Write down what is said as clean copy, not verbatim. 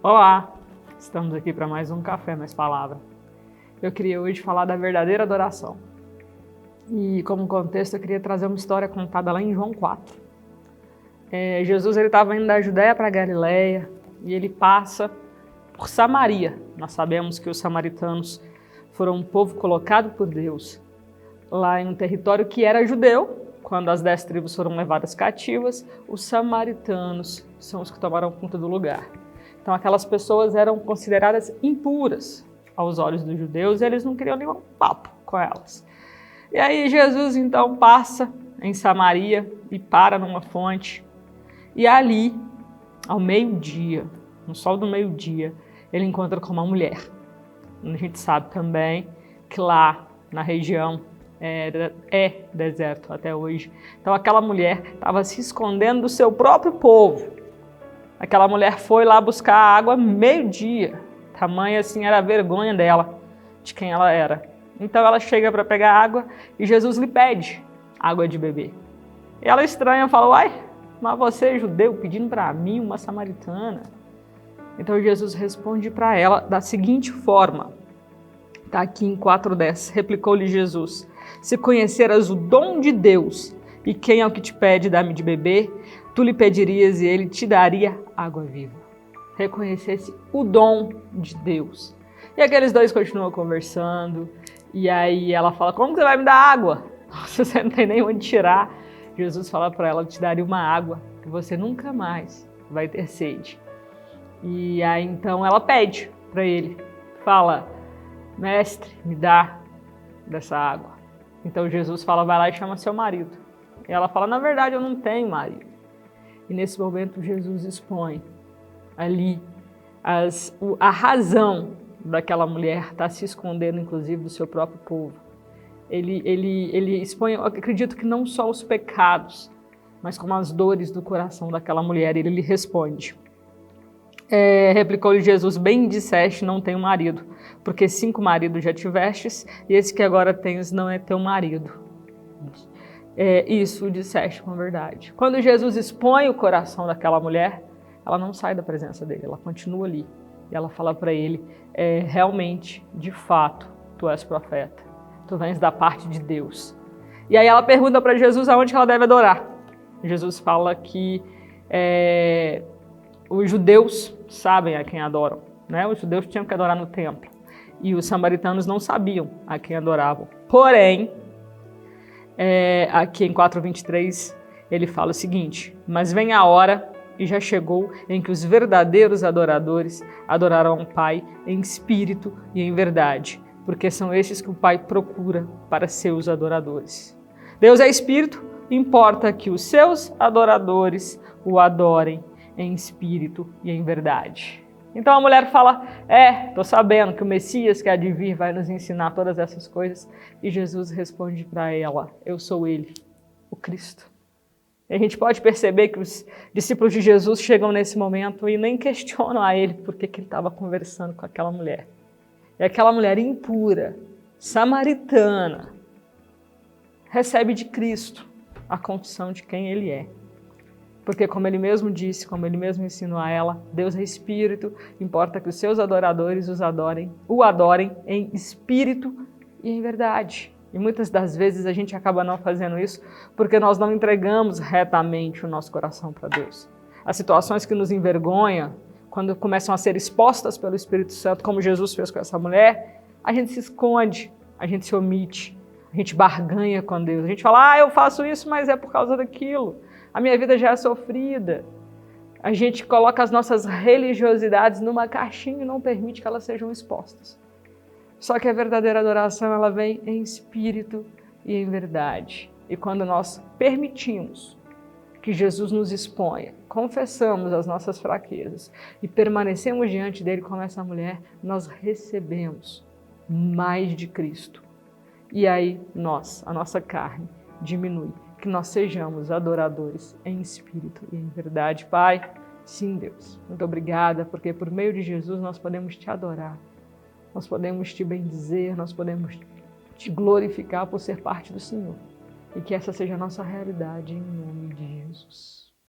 Olá, estamos aqui para mais um Café Mais Palavra. Eu queria hoje falar da verdadeira adoração. E como contexto eu queria trazer uma história contada lá em João 4. Jesus estava indo da Judéia para Galileia e ele passa por Samaria. Nós sabemos que os samaritanos foram um povo colocado por Deus lá em um território que era judeu. Quando as 10 tribos foram levadas cativas, os samaritanos são os que tomaram conta do lugar. Então aquelas pessoas eram consideradas impuras aos olhos dos judeus e eles não queriam nenhum papo com elas. E aí Jesus então passa em Samaria e para numa fonte. E ali, ao meio-dia, no sol do meio-dia, ele encontra com uma mulher. A gente sabe também que lá na região é deserto até hoje. Então aquela mulher estava se escondendo do seu próprio povo. Aquela mulher foi lá buscar água meio-dia. Tamanha assim era a vergonha dela, de quem ela era. Então ela chega para pegar água e Jesus lhe pede água de beber. E ela estranha, fala, uai, mas você é judeu pedindo para mim, uma samaritana? Então Jesus responde para ela da seguinte forma. Está aqui em 4:10. Replicou-lhe Jesus, se conheceras o dom de Deus e quem é o que te pede dar-me de beber, tu lhe pedirias e ele te daria água viva. Reconhecesse o dom de Deus. E aqueles dois continuam conversando. E aí ela fala, como que você vai me dar água? Você não tem nem onde tirar. Jesus fala para ela, te daria uma água que você nunca mais vai ter sede. E aí então ela pede para ele, fala, mestre, me dá dessa água. Então Jesus fala, vai lá e chama seu marido. E ela fala, na verdade eu não tenho marido. E nesse momento Jesus expõe ali a razão daquela mulher estar se escondendo, inclusive, do seu próprio povo. Ele expõe, eu acredito que não só os pecados, mas como as dores do coração daquela mulher. Ele lhe responde. Replicou-lhe Jesus, bem disseste, não tenho marido, porque 5 maridos já tivestes, e esse que agora tens não é teu marido. Isso disseste com verdade. Quando Jesus expõe o coração daquela mulher, ela não sai da presença dele, ela continua ali. E ela fala para ele, realmente, de fato, tu és profeta, tu vens da parte de Deus. E aí ela pergunta para Jesus aonde ela deve adorar. Jesus fala que os judeus sabem a quem adoram, né? Os judeus tinham que adorar no templo e os samaritanos não sabiam a quem adoravam. Porém, aqui em 4:23 ele fala o seguinte, mas vem a hora e já chegou em que os verdadeiros adoradores adorarão o Pai em espírito e em verdade, porque são estes que o Pai procura para seus adoradores. Deus é espírito, importa que os seus adoradores o adorem em espírito e em verdade. Então a mulher fala, tô sabendo que o Messias que há de vir vai nos ensinar todas essas coisas. E Jesus responde para ela, eu sou ele, o Cristo. E a gente pode perceber que os discípulos de Jesus chegam nesse momento e nem questionam a ele porque que ele estava conversando com aquela mulher. E aquela mulher impura, samaritana, recebe de Cristo a confissão de quem ele é. Porque como ele mesmo disse, como ele mesmo ensinou a ela, Deus é espírito, importa que os seus adoradores o adorem em espírito e em verdade. E muitas das vezes a gente acaba não fazendo isso porque nós não entregamos retamente o nosso coração para Deus. As situações que nos envergonham, quando começam a ser expostas pelo Espírito Santo, como Jesus fez com essa mulher, a gente se esconde, a gente se omite, a gente barganha com Deus. A gente fala, eu faço isso, mas é por causa daquilo. A minha vida já é sofrida. A gente coloca as nossas religiosidades numa caixinha e não permite que elas sejam expostas. Só que a verdadeira adoração, ela vem em espírito e em verdade. E quando nós permitimos que Jesus nos exponha, confessamos as nossas fraquezas e permanecemos diante dele como essa mulher, nós recebemos mais de Cristo. E aí a nossa carne diminui. Que nós sejamos adoradores em espírito e em verdade. Pai, sim, Deus, muito obrigada, porque por meio de Jesus nós podemos te adorar, nós podemos te bendizer, nós podemos te glorificar por ser parte do Senhor. E que essa seja a nossa realidade em nome de Jesus.